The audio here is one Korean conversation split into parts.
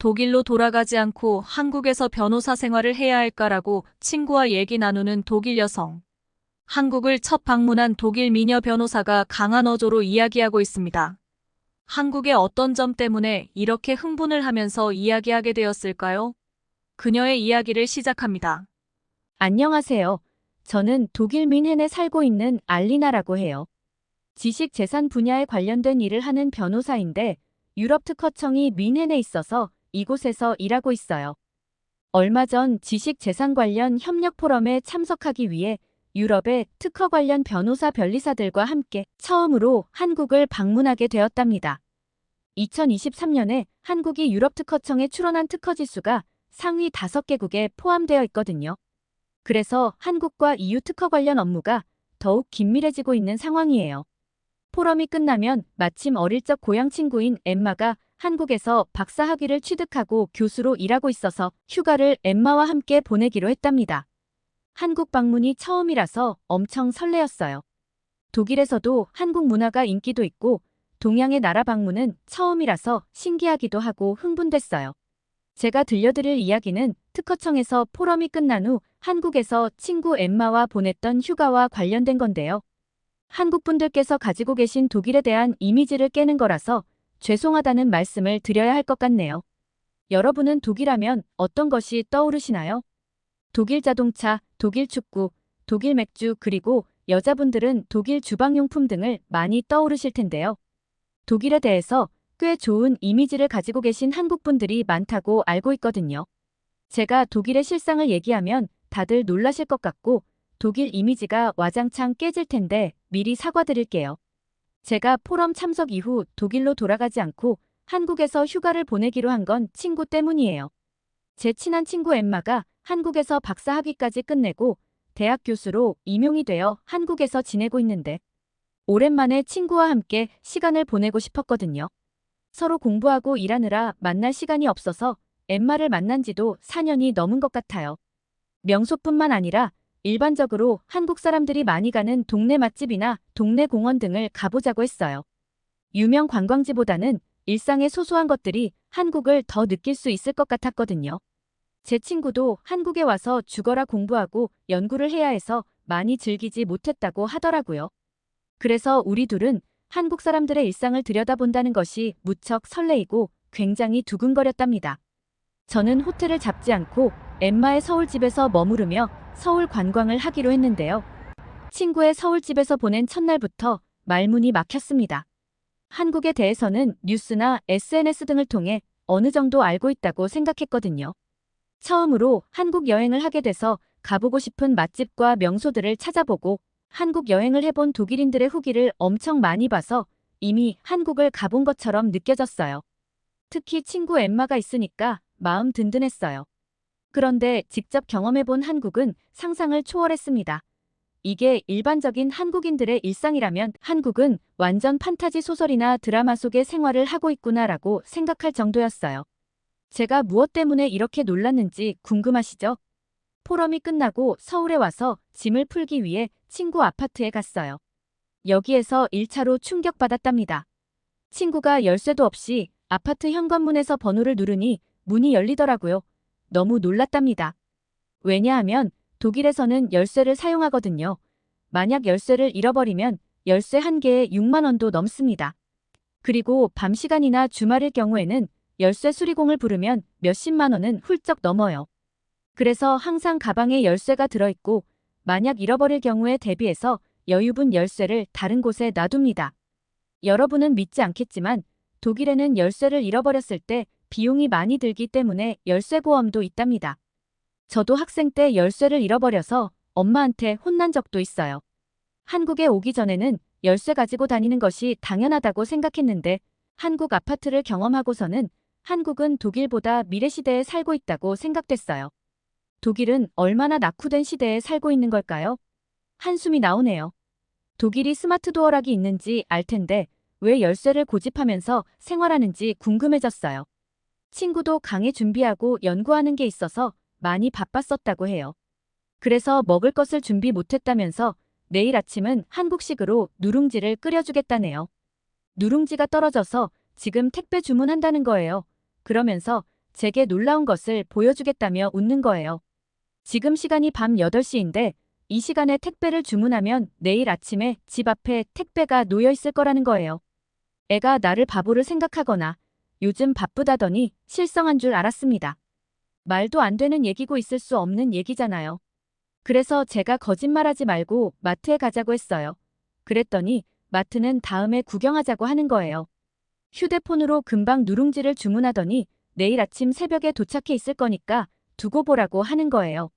독일로 돌아가지 않고 한국에서 변호사 생활을 해야 할까라고 친구와 얘기 나누는 독일 여성. 한국을 첫 방문한 독일 미녀 변호사가 강한 어조로 이야기하고 있습니다. 한국의 어떤 점 때문에 이렇게 흥분을 하면서 이야기하게 되었을까요? 그녀의 이야기를 시작합니다. 안녕하세요. 저는 독일 뮌헨에 살고 있는 알리나라고 해요. 지식 재산 분야에 관련된 일을 하는 변호사인데 유럽 특허청이 뮌헨에 있어서 이곳에서 일하고 있어요. 얼마 전 지식 재산 관련 협력 포럼에 참석하기 위해 유럽의 특허 관련 변호사 변리사들과 함께 처음으로 한국을 방문하게 되었답니다. 2023년에 한국이 유럽 특허청에 출원한 특허 지수가 상위 5개국에 포함되어 있거든요. 그래서 한국과 EU 특허 관련 업무가 더욱 긴밀해지고 있는 상황이에요. 포럼이 끝나면 마침 어릴 적 고향 친구인 엠마가 한국에서 박사 학위를 취득하고 교수로 일하고 있어서 휴가를 엠마와 함께 보내기로 했답니다. 한국 방문이 처음이라서 엄청 설레었어요. 독일에서도 한국 문화가 인기도 있고 동양의 나라 방문은 처음이라서 신기하기도 하고 흥분됐어요. 제가 들려드릴 이야기는 특허청에서 포럼이 끝난 후 한국에서 친구 엠마와 보냈던 휴가와 관련된 건데요. 한국 분들께서 가지고 계신 독일에 대한 이미지를 깨는 거라서 죄송하다는 말씀을 드려야 할 것 같네요. 여러분은 독일하면 어떤 것이 떠오르시나요? 독일 자동차, 독일 축구, 독일 맥주 그리고 여자분들은 독일 주방용품 등을 많이 떠오르실 텐데요. 독일에 대해서 꽤 좋은 이미지를 가지고 계신 한국 분들이 많다고 알고 있거든요. 제가 독일의 실상을 얘기하면 다들 놀라실 것 같고 독일 이미지가 와장창 깨질 텐데 미리 사과드릴게요. 제가 포럼 참석 이후 독일로 돌아가지 않고 한국에서 휴가를 보내기로 한 건 친구 때문이에요. 제 친한 친구 엠마가 한국에서 박사 학위까지 끝내고 대학 교수로 임용이 되어 한국에서 지내고 있는데 오랜만에 친구와 함께 시간을 보내고 싶었거든요. 서로 공부하고 일하느라 만날 시간이 없어서 엠마를 만난 지도 4년이 넘은 것 같아요. 명소뿐만 아니라 일반적으로 한국 사람들이 많이 가는 동네 맛집이나 동네 공원 등을 가보자고 했어요. 유명 관광지보다는 일상의 소소한 것들이 한국을 더 느낄 수 있을 것 같았거든요. 제 친구도 한국에 와서 죽어라 공부하고 연구를 해야 해서 많이 즐기지 못했다고 하더라고요. 그래서 우리 둘은 한국 사람들의 일상을 들여다본다는 것이 무척 설레이고 굉장히 두근거렸답니다. 저는 호텔을 잡지 않고 엠마의 서울집에서 머무르며 서울 관광을 하기로 했는데요. 친구의 서울집에서 보낸 첫날부터 말문이 막혔습니다. 한국에 대해서는 뉴스나 SNS 등을 통해 어느 정도 알고 있다고 생각했거든요. 처음으로 한국 여행을 하게 돼서 가보고 싶은 맛집과 명소들을 찾아보고 한국 여행을 해본 독일인들의 후기를 엄청 많이 봐서 이미 한국을 가본 것처럼 느껴졌어요. 특히 친구 엠마가 있으니까 마음 든든했어요. 그런데 직접 경험해본 한국은 상상을 초월했습니다. 이게 일반적인 한국인들의 일상이라면 한국은 완전 판타지 소설이나 드라마 속의 생활을 하고 있구나라고 생각할 정도였어요. 제가 무엇 때문에 이렇게 놀랐는지 궁금하시죠? 포럼이 끝나고 서울에 와서 짐을 풀기 위해 친구 아파트에 갔어요. 여기에서 1차로 충격받았답니다. 친구가 열쇠도 없이 아파트 현관문에서 번호를 누르니 문이 열리더라고요. 너무 놀랐답니다. 왜냐하면 독일에서는 열쇠를 사용하거든요. 만약 열쇠를 잃어버리면 열쇠 한 개에 6만 원도 넘습니다. 그리고 밤 시간이나 주말일 경우에는 열쇠 수리공을 부르면 몇십만 원은 훌쩍 넘어요. 그래서 항상 가방에 열쇠가 들어있고 만약 잃어버릴 경우에 대비해서 여유분 열쇠를 다른 곳에 놔둡니다. 여러분은 믿지 않겠지만 독일에는 열쇠를 잃어버렸을 때 비용이 많이 들기 때문에 열쇠보험도 있답니다. 저도 학생 때 열쇠를 잃어버려서 엄마한테 혼난 적도 있어요. 한국에 오기 전에는 열쇠 가지고 다니는 것이 당연하다고 생각했는데 한국 아파트를 경험하고서는 한국은 독일보다 미래시대에 살고 있다고 생각됐어요. 독일은 얼마나 낙후된 시대에 살고 있는 걸까요? 한숨이 나오네요. 독일이 스마트 도어락이 있는지 알 텐데 왜 열쇠를 고집하면서 생활하는지 궁금해졌어요. 친구도 강의 준비하고 연구하는 게 있어서 많이 바빴었다고 해요. 그래서 먹을 것을 준비 못했다면서 내일 아침은 한국식으로 누룽지를 끓여주겠다네요. 누룽지가 떨어져서 지금 택배 주문한다는 거예요. 그러면서 제게 놀라운 것을 보여주겠다며 웃는 거예요. 지금 시간이 밤 8시인데 이 시간에 택배를 주문하면 내일 아침에 집 앞에 택배가 놓여 있을 거라는 거예요. 애가 나를 바보를 생각하거나 요즘 바쁘다더니 실성한 줄 알았습니다. 말도 안 되는 얘기고 있을 수 없는 얘기잖아요. 그래서 제가 거짓말하지 말고 마트에 가자고 했어요. 그랬더니 마트는 다음에 구경하자고 하는 거예요. 휴대폰으로 금방 누룽지를 주문하더니 내일 아침 새벽에 도착해 있을 거니까 두고 보라고 하는 거예요.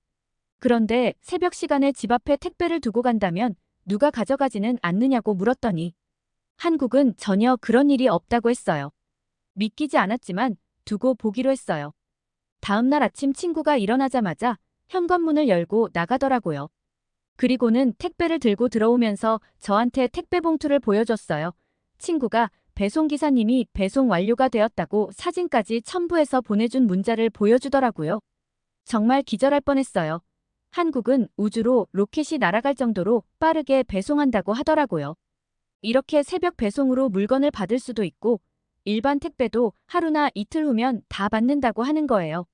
그런데 새벽 시간에 집 앞에 택배를 두고 간다면 누가 가져가지는 않느냐고 물었더니 한국은 전혀 그런 일이 없다고 했어요. 믿기지 않았지만 두고 보기로 했어요. 다음 날 아침 친구가 일어나자마자 현관문을 열고 나가더라고요. 그리고는 택배를 들고 들어오면서 저한테 택배 봉투를 보여줬어요. 친구가 배송기사님이 배송 완료가 되었다고 사진까지 첨부해서 보내준 문자를 보여주더라고요. 정말 기절할 뻔했어요. 한국은 우주로 로켓이 날아갈 정도로 빠르게 배송한다고 하더라고요. 이렇게 새벽 배송으로 물건을 받을 수도 있고 일반 택배도 하루나 이틀 후면 다 받는다고 하는 거예요.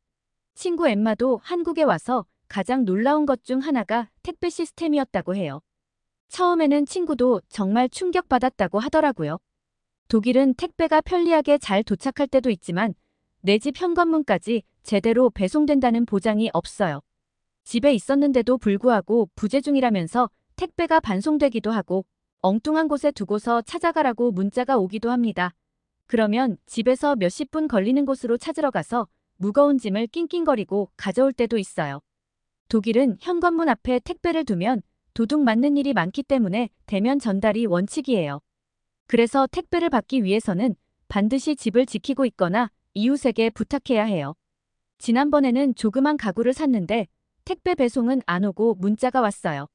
친구 엠마도 한국에 와서 가장 놀라운 것 중 하나가 택배 시스템이었다고 해요. 처음에는 친구도 정말 충격받았다고 하더라고요. 독일은 택배가 편리하게 잘 도착할 때도 있지만 내 집 현관문까지 제대로 배송된다는 보장이 없어요. 집에 있었는데도 불구하고 부재 중이라면서 택배가 반송되기도 하고 엉뚱한 곳에 두고서 찾아가라고 문자가 오기도 합니다. 그러면 집에서 몇십 분 걸리는 곳으로 찾으러 가서 무거운 짐을 낑낑거리고 가져올 때도 있어요. 독일은 현관문 앞에 택배를 두면 도둑 맞는 일이 많기 때문에 대면 전달이 원칙이에요. 그래서 택배를 받기 위해서는 반드시 집을 지키고 있거나 이웃에게 부탁해야 해요. 지난번에는 조그만 가구를 샀는데 택배 배송은 안 오고 문자가 왔어요.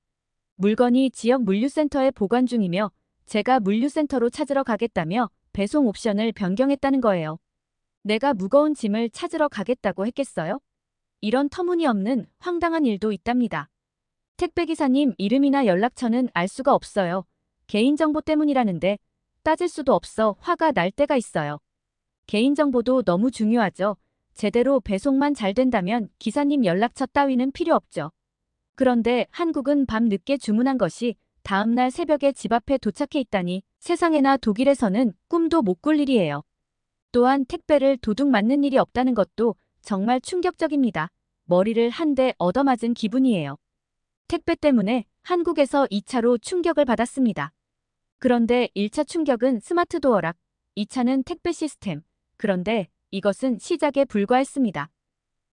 물건이 지역 물류센터에 보관 중이며 제가 물류센터로 찾으러 가겠다며 배송 옵션을 변경했다는 거예요. 내가 무거운 짐을 찾으러 가겠다고 했겠어요? 이런 터무니없는 황당한 일도 있답니다. 택배기사님 이름이나 연락처는 알 수가 없어요. 개인정보 때문이라는데 따질 수도 없어 화가 날 때가 있어요. 개인정보도 너무 중요하죠. 제대로 배송만 잘 된다면 기사님 연락처 따위는 필요 없죠. 그런데 한국은 밤 늦게 주문한 것이 다음날 새벽에 집 앞에 도착해 있다니 세상에나 독일에서는 꿈도 못 꿀 일이에요. 또한 택배를 도둑 맞는 일이 없다는 것도 정말 충격적입니다. 머리를 한 대 얻어맞은 기분이에요. 택배 때문에 한국에서 2차로 충격을 받았습니다. 그런데 1차 충격은 스마트 도어락, 2차는 택배 시스템. 그런데 이것은 시작에 불과했습니다.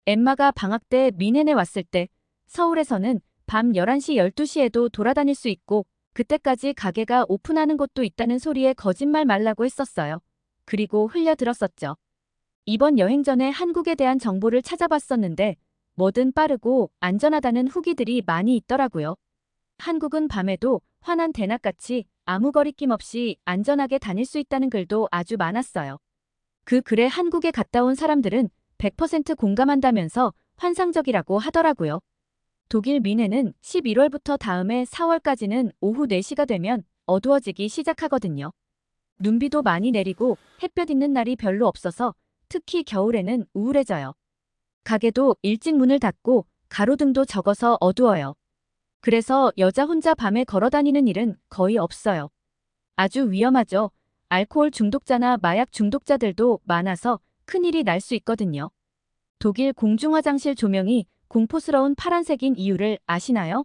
엠마가 방학 때 뮌헨에 왔을 때 서울에서는 밤 11시 12시에도 돌아다닐 수 있고 그때까지 가게가 오픈하는 곳도 있다는 소리에 거짓말 말라고 했었어요. 그리고 흘려들었었죠. 이번 여행 전에 한국에 대한 정보를 찾아봤었는데 뭐든 빠르고 안전하다는 후기들이 많이 있더라고요. 한국은 밤에도 환한 대낮같이 아무 거리낌 없이 안전하게 다닐 수 있다는 글도 아주 많았어요. 그 글에 한국에 갔다 온 사람들은 100% 공감한다면서 환상적이라고 하더라고요. 독일 뮌헨은 11월부터 다음해 4월까지는 오후 4시가 되면 어두워지기 시작하거든요. 눈비도 많이 내리고 햇볕 있는 날이 별로 없어서 특히 겨울에는 우울해져요. 가게도 일찍 문을 닫고 가로등도 적어서 어두워요. 그래서 여자 혼자 밤에 걸어다니는 일은 거의 없어요. 아주 위험하죠. 알코올 중독자나 마약 중독자들도 많아서 큰일이 날 수 있거든요. 독일 공중화장실 조명이 공포스러운 파란색인 이유를 아시나요?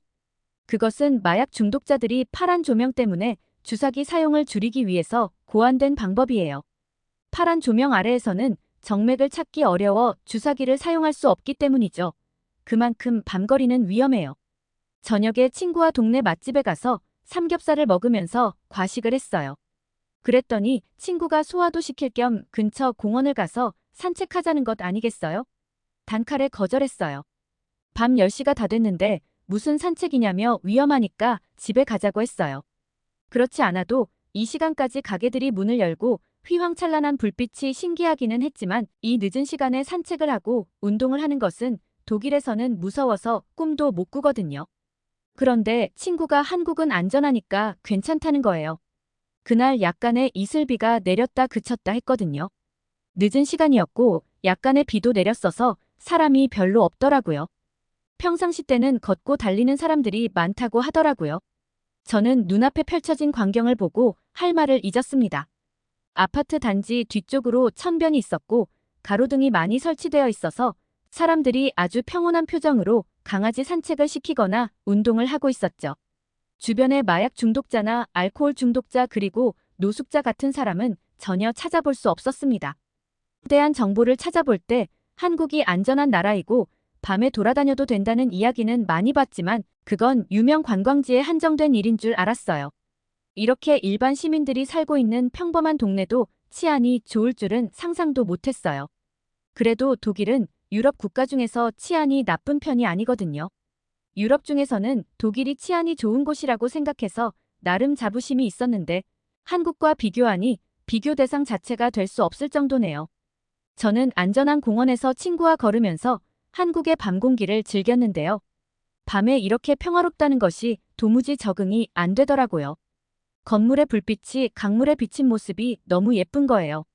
그것은 마약 중독자들이 파란 조명 때문에 주사기 사용을 줄이기 위해서 고안된 방법이에요. 파란 조명 아래에서는 정맥을 찾기 어려워 주사기를 사용할 수 없기 때문이죠. 그만큼 밤거리는 위험해요. 저녁에 친구와 동네 맛집에 가서 삼겹살을 먹으면서 과식을 했어요. 그랬더니 친구가 소화도 시킬 겸 근처 공원을 가서 산책하자는 것 아니겠어요? 단칼에 거절했어요. 밤 10시가 다 됐는데 무슨 산책이냐며 위험하니까 집에 가자고 했어요. 그렇지 않아도 이 시간까지 가게들이 문을 열고 휘황찬란한 불빛이 신기하기는 했지만 이 늦은 시간에 산책을 하고 운동을 하는 것은 독일에서는 무서워서 꿈도 못 꾸거든요. 그런데 친구가 한국은 안전하니까 괜찮다는 거예요. 그날 약간의 이슬비가 내렸다 그쳤다 했거든요. 늦은 시간이었고 약간의 비도 내렸어서 사람이 별로 없더라고요. 평상시 때는 걷고 달리는 사람들이 많다고 하더라고요. 저는 눈앞에 펼쳐진 광경을 보고 할 말을 잊었습니다. 아파트 단지 뒤쪽으로 천변이 있었고 가로등이 많이 설치되어 있어서 사람들이 아주 평온한 표정으로 강아지 산책을 시키거나 운동을 하고 있었죠. 주변에 마약 중독자나 알코올 중독자 그리고 노숙자 같은 사람은 전혀 찾아볼 수 없었습니다. 대한 정보를 찾아볼 때 한국이 안전한 나라이고 밤에 돌아다녀도 된다는 이야기는 많이 봤지만 그건 유명 관광지에 한정된 일인 줄 알았어요. 이렇게 일반 시민들이 살고 있는 평범한 동네도 치안이 좋을 줄은 상상도 못했어요. 그래도 독일은 유럽 국가 중에서 치안이 나쁜 편이 아니거든요. 유럽 중에서는 독일이 치안이 좋은 곳이라고 생각해서 나름 자부심이 있었는데 한국과 비교하니 비교 대상 자체가 될 수 없을 정도네요. 저는 안전한 공원에서 친구와 걸으면서 한국의 밤 공기를 즐겼는데요. 밤에 이렇게 평화롭다는 것이 도무지 적응이 안 되더라고요. 건물의 불빛이 강물에 비친 모습이 너무 예쁜 거예요.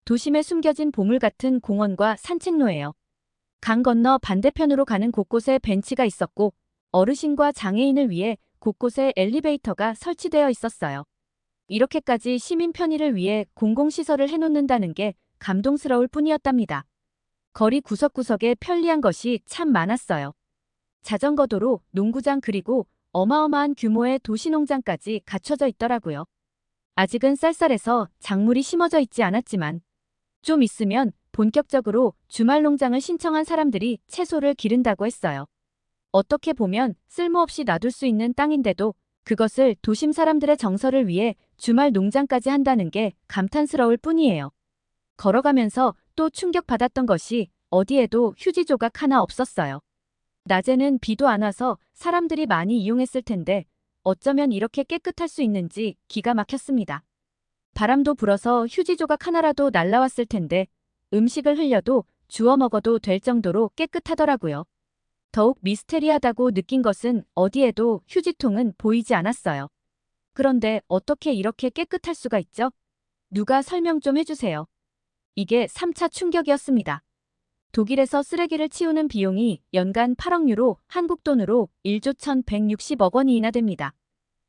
도심에 숨겨진 보물 같은 공원과 산책로예요. 강 건너 반대편으로 가는 곳곳에 벤치가 있었고 어르신과 장애인을 위해 곳곳에 엘리베이터가 설치되어 있었어요. 이렇게까지 시민 편의를 위해 공공시설을 해놓는다는 게 감동스러울 뿐이었답니다. 거리 구석구석에 편리한 것이 참 많았어요. 자전거 도로, 농구장 그리고 어마어마한 규모의 도시농장까지 갖춰져 있더라고요. 아직은 쌀쌀해서 작물이 심어져 있지 않았지만 좀 있으면 본격적으로 주말 농장을 신청한 사람들이 채소를 기른다고 했어요. 어떻게 보면 쓸모없이 놔둘 수 있는 땅인데도 그것을 도심 사람들의 정서를 위해 주말 농장까지 한다는 게 감탄스러울 뿐이에요. 걸어가면서 또 충격받았던 것이 어디에도 휴지 조각 하나 없었어요. 낮에는 비도 안 와서 사람들이 많이 이용했을 텐데 어쩌면 이렇게 깨끗할 수 있는지 기가 막혔습니다. 바람도 불어서 휴지 조각 하나라도 날라왔을 텐데 음식을 흘려도 주워 먹어도 될 정도로 깨끗하더라고요. 더욱 미스테리하다고 느낀 것은 어디에도 휴지통은 보이지 않았어요. 그런데 어떻게 이렇게 깨끗할 수가 있죠? 누가 설명 좀 해주세요. 이게 3차 충격이었습니다. 독일에서 쓰레기를 치우는 비용이 연간 8억 유로, 한국 돈으로 1조 1,160억 원이나 됩니다.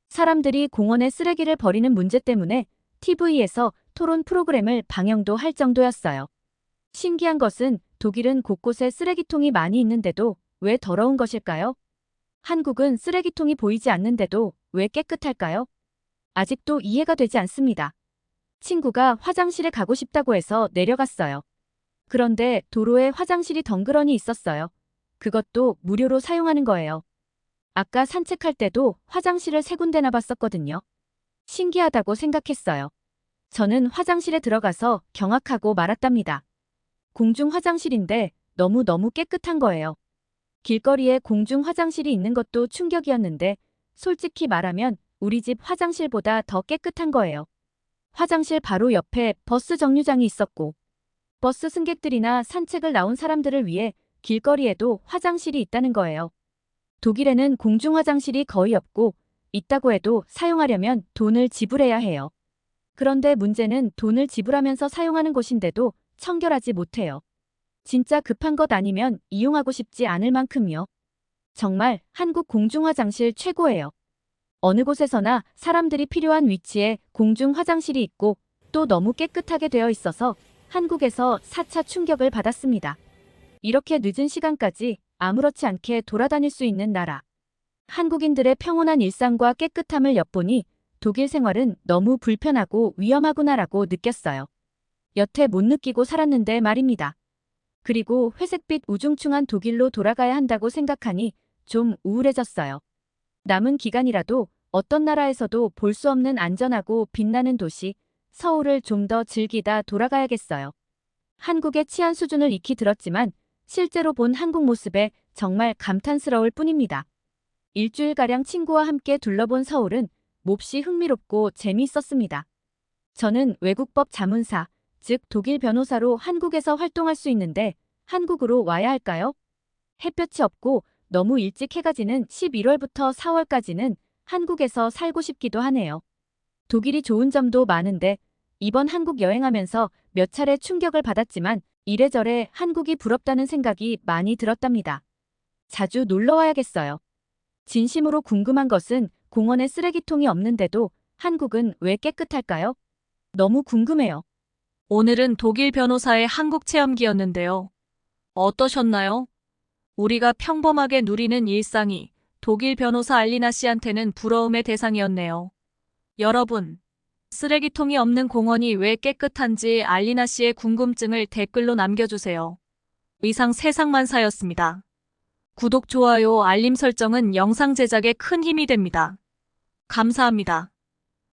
사람들이 공원에 쓰레기를 버리는 문제 때문에 TV에서 토론 프로그램을 방영도 할 정도였어요. 신기한 것은 독일은 곳곳에 쓰레기통이 많이 있는데도 왜 더러운 것일까요? 한국은 쓰레기통이 보이지 않는데도 왜 깨끗할까요? 아직도 이해가 되지 않습니다. 친구가 화장실에 가고 싶다고 해서 내려갔어요. 그런데 도로에 화장실이 덩그러니 있었어요. 그것도 무료로 사용하는 거예요. 아까 산책할 때도 화장실을 3군데나 봤었거든요. 신기하다고 생각했어요. 저는 화장실에 들어가서 경악하고 말았답니다. 공중 화장실인데 너무너무 깨끗한 거예요. 길거리에 공중 화장실이 있는 것도 충격이었는데 솔직히 말하면 우리 집 화장실보다 더 깨끗한 거예요. 화장실 바로 옆에 버스 정류장이 있었고 버스 승객들이나 산책을 나온 사람들을 위해 길거리에도 화장실이 있다는 거예요. 독일에는 공중 화장실이 거의 없고 있다고 해도 사용하려면 돈을 지불해야 해요. 그런데 문제는 돈을 지불하면서 사용하는 곳인데도 청결하지 못해요. 진짜 급한 것 아니면 이용하고 싶지 않을 만큼요. 정말 한국 공중 화장실 최고예요. 어느 곳에서나 사람들이 필요한 위치에 공중 화장실이 있고 또 너무 깨끗하게 되어 있어서 한국에서 4차 충격을 받았습니다. 이렇게 늦은 시간까지 아무렇지 않게 돌아다닐 수 있는 나라. 한국인들의 평온한 일상과 깨끗함을 엿보니 독일 생활은 너무 불편하고 위험하구나라고 느꼈어요. 여태 못 느끼고 살았는데 말입니다. 그리고 회색빛 우중충한 독일로 돌아가야 한다고 생각하니 좀 우울해졌어요. 남은 기간이라도 어떤 나라에서도 볼 수 없는 안전하고 빛나는 도시, 서울을 좀 더 즐기다 돌아가야겠어요. 한국의 치안 수준을 익히 들었지만 실제로 본 한국 모습에 정말 감탄스러울 뿐입니다. 일주일가량 친구와 함께 둘러본 서울은 몹시 흥미롭고 재미있었습니다. 저는 외국법 자문사, 즉 독일 변호사로 한국에서 활동할 수 있는데 한국으로 와야 할까요? 햇볕이 없고 너무 일찍 해가 지는 11월부터 4월까지는 한국에서 살고 싶기도 하네요. 독일이 좋은 점도 많은데 이번 한국 여행하면서 몇 차례 충격을 받았지만 이래저래 한국이 부럽다는 생각이 많이 들었답니다. 자주 놀러 와야겠어요. 진심으로 궁금한 것은 공원에 쓰레기통이 없는데도 한국은 왜 깨끗할까요? 너무 궁금해요. 오늘은 독일 변호사의 한국 체험기였는데요. 어떠셨나요? 우리가 평범하게 누리는 일상이 독일 변호사 알리나 씨한테는 부러움의 대상이었네요. 여러분, 쓰레기통이 없는 공원이 왜 깨끗한지 알리나 씨의 궁금증을 댓글로 남겨주세요. 이상 세상만사였습니다. 구독, 좋아요, 알림 설정은 영상 제작에 큰 힘이 됩니다. 감사합니다.